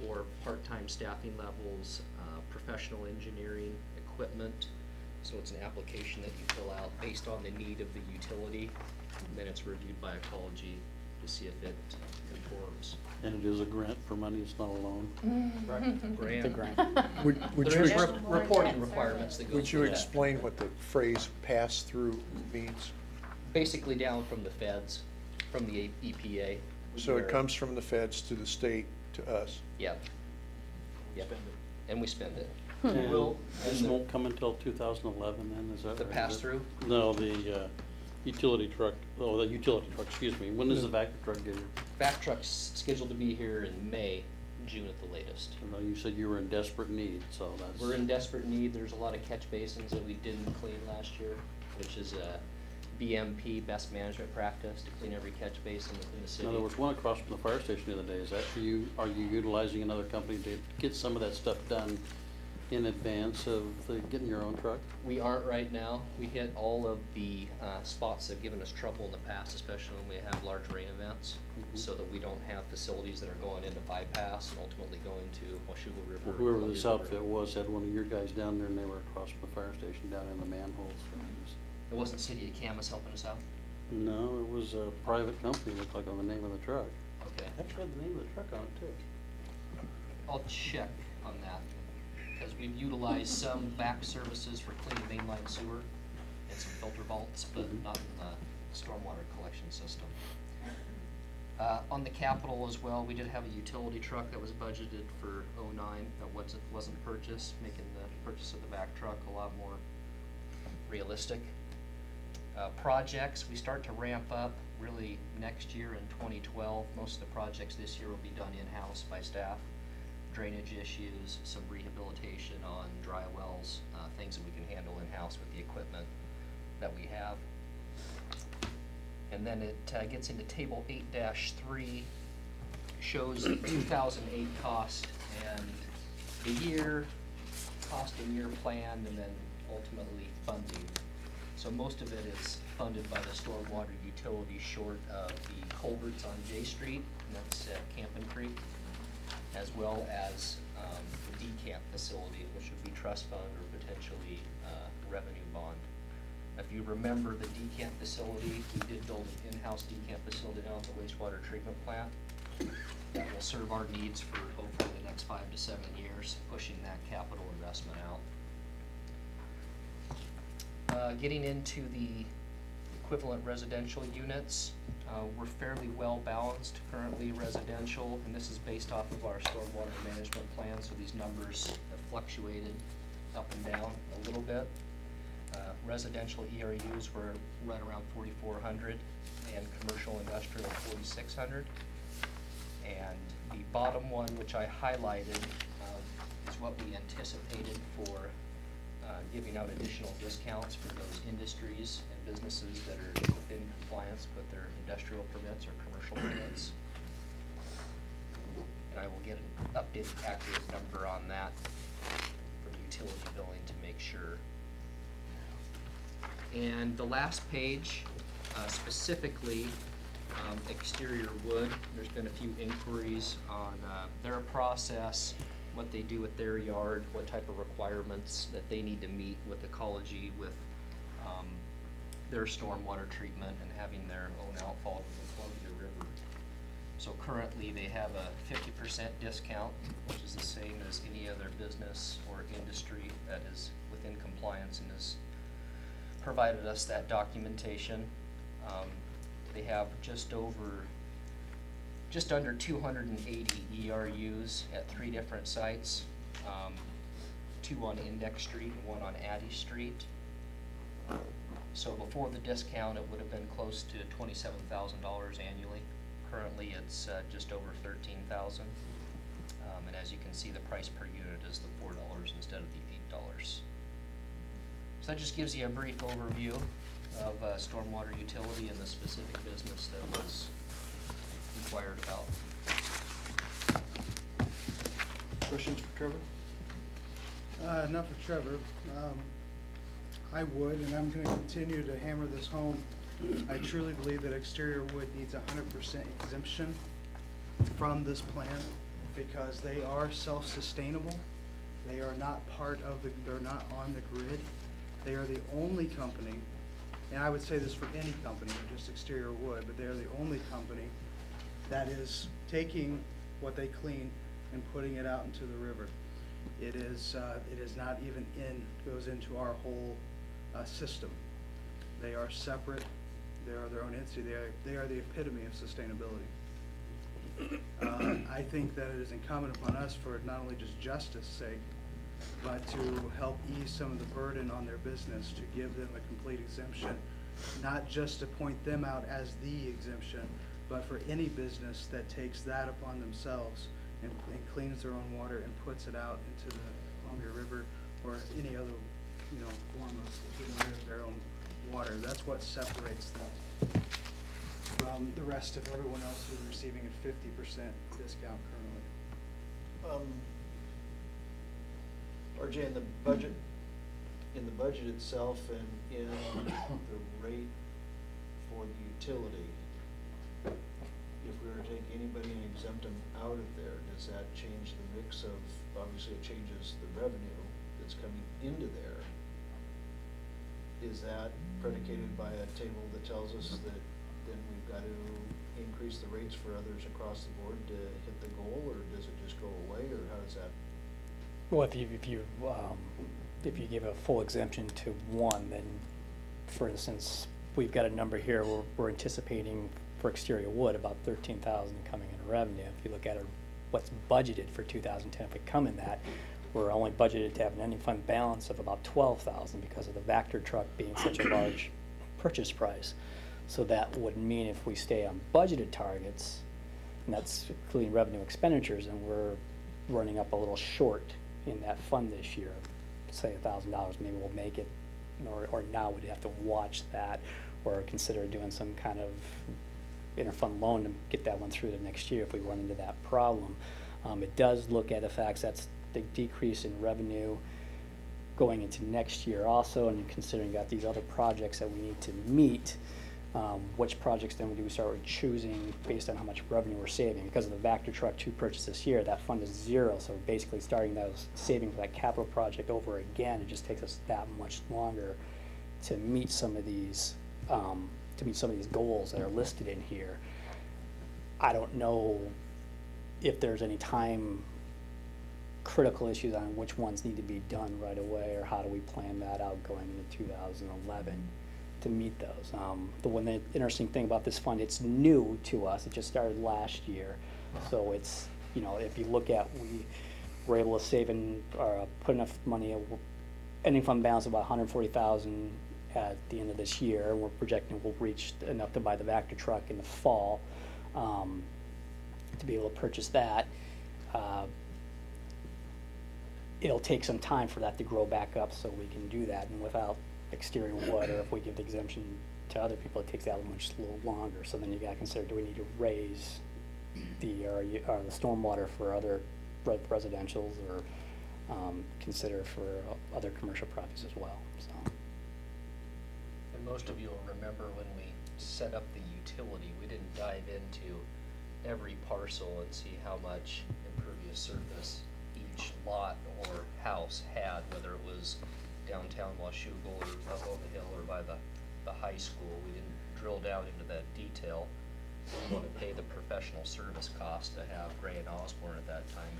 or part-time staffing levels, professional engineering, equipment. So it's an application that you fill out based on the need of the utility, and then it's reviewed by Ecology to see if it conforms. And it is a grant for money, it's not a loan. Right, grant. The grant. Would There's you, reporting requirements that go would you with that. explain what the phrase pass-through means? Basically down from the feds, from the EPA. So it where- comes from the feds to the state to us? Yep. Yep. And we spend it. And Will- this and the- won't come until 2011 then, is that right? The pass-through? No, the utility truck, the utility truck, excuse me. When does the vacuum truck get here? Vac truck's scheduled to be here in May, June at the latest. I know you said you were in desperate need, so that's. We're in desperate need. There's a lot of catch basins that we didn't clean last year, which is a BMP, best management practice, to clean every catch basin within the city. In other words, one across from the fire station the other day, is that are you utilizing another company to get some of that stuff done in advance of getting your own truck? We aren't right now. We hit all of the spots that have given us trouble in the past, especially when we have large rain events, so that we don't have facilities that are going into bypass and ultimately going to Washougal River. Well, whoever Columbia this River. outfit was had one of your guys down there and they were across from the fire station down in the manholes. It wasn't City of Camas helping us out? No, it was a private company, looked like on the name of the truck. Okay. Actually had the name of the truck on it too. I'll check on that, because we've utilized some back services for cleaning mainline sewer and some filter vaults, but not in the stormwater collection system. On the capital as well, we did have a utility truck that was budgeted for '09 that wasn't purchased, making the purchase of the back truck a lot more realistic. Projects, we start to ramp up really next year in 2012. Most of the projects this year will be done in-house by staff. Drainage issues, some rehabilitation on dry wells, things that we can handle in-house with the equipment that we have. And then it gets into table 8-3, shows 2008 cost and the year, cost and year planned, and then ultimately funding. So most of it is funded by the stormwater utility, short of the culverts on J Street, and that's Campen Creek, as well as the decamp facility, which would be trust fund or potentially revenue bond. If you remember the decamp facility, we did build an in-house decamp facility down at the wastewater treatment plant that will serve our needs for hopefully the next 5 to 7 years, pushing that capital investment out. Getting into the equivalent residential units, we're fairly well balanced currently residential, and this is based off of our stormwater management plan, so these numbers have fluctuated up and down a little bit. Residential ERUs were right around 4,400 and commercial industrial 4,600. And the bottom one, which I highlighted, is what we anticipated for giving out additional discounts for those industries and businesses that are within compliance with their industrial permits or commercial permits. And I will get an updated accurate number on that from utility billing to make sure. And the last page, specifically exterior wood, there's been a few inquiries on their process, what they do with their yard, what type of requirements that they need to meet with ecology, with their stormwater treatment and having their own outfall from the Columbia River. So currently they have a 50% discount, which is the same as any other business or industry that is within compliance and has provided us that documentation. They have just under 280 ERUs at 3 different sites, 2 on Index Street and 1 on Addy Street. So before the discount, it would have been close to $27,000 annually. Currently, it's just over $13,000. And as you can see, the price per unit is the $4 instead of the $8. So that just gives you a brief overview of stormwater utility and the specific business that was inquired about. Questions for Trevor? Not for Trevor. I would, and I'm going to continue to hammer this home. I truly believe that exterior wood needs 100% exemption from this plan. because they are self-sustainable. They are not part of they're not on the grid. They are the only company, and I would say this for any company, not just exterior wood, but they are the only company that is taking what they clean and putting it out into the river. It is not even goes into our whole system. They are separate. They are their own entity. They are the epitome of sustainability. I think that it is incumbent upon us, for not only just justice sake, but to help ease some of the burden on their business, to give them a complete exemption, not just to point them out as the exemption, but for any business that takes that upon themselves and cleans their own water and puts it out into the Columbia River or any other, form of their own water. That's what separates them from the rest of everyone else who's receiving a 50% discount currently. RJ, in the budget itself and in the rate for the utility, if we were to take anybody and exempt them out of there, does that change the mix of, obviously it changes the revenue that's coming into there? Is that predicated by a table that tells us that then we've got to increase the rates for others across the board to hit the goal, or does it just go away, or how does that? Well, if you give a full exemption to one, then, for instance, we've got a number here where we're anticipating for exterior wood about 13,000 coming in revenue. If you look at what's budgeted for 2010, if we come in that, we're only budgeted to have an ending fund balance of about 12,000 because of the Vector truck being such a large purchase price. So that would mean if we stay on budgeted targets, and that's including revenue expenditures, and we're running up a little short in that fund this year, say $1,000, maybe we'll make it, or now we'd have to watch that or consider doing some kind of interfund loan to get that one through the next year if we run into that problem. It does look at the facts that's the decrease in revenue going into next year also, and considering got these other projects that we need to meet. Which projects then do we start with choosing based on how much revenue we're saving? Because of the Vector truck 2 purchase this year, that fund is zero, so basically starting those savings for that capital project over again, it just takes us that much longer to meet some of these goals that are listed in here. I don't know if there's any time critical issues on which ones need to be done right away, or how do we plan that out going into 2011 to meet those. The interesting thing about this fund, it's new to us. It just started last year, so it's, if you look at, we were able to save and put enough money, ending fund balance of about 140,000 at the end of this year, and we're projecting we'll reach enough to buy the Vector truck in the fall to be able to purchase that. It'll take some time for that to grow back up so we can do that, and without exterior wood, or if we give the exemption to other people, it takes that much a little longer. So then you got to consider, do we need to raise the stormwater for other residentials, or consider for other commercial projects as well. So. And most of you will remember when we set up the utility, we didn't dive into every parcel and see how much impervious surface each lot or house had, whether it was downtown Washougal or up on the hill or by the high school. We didn't drill down into that detail. We want to pay the professional service cost to have Gray and Osborne at that time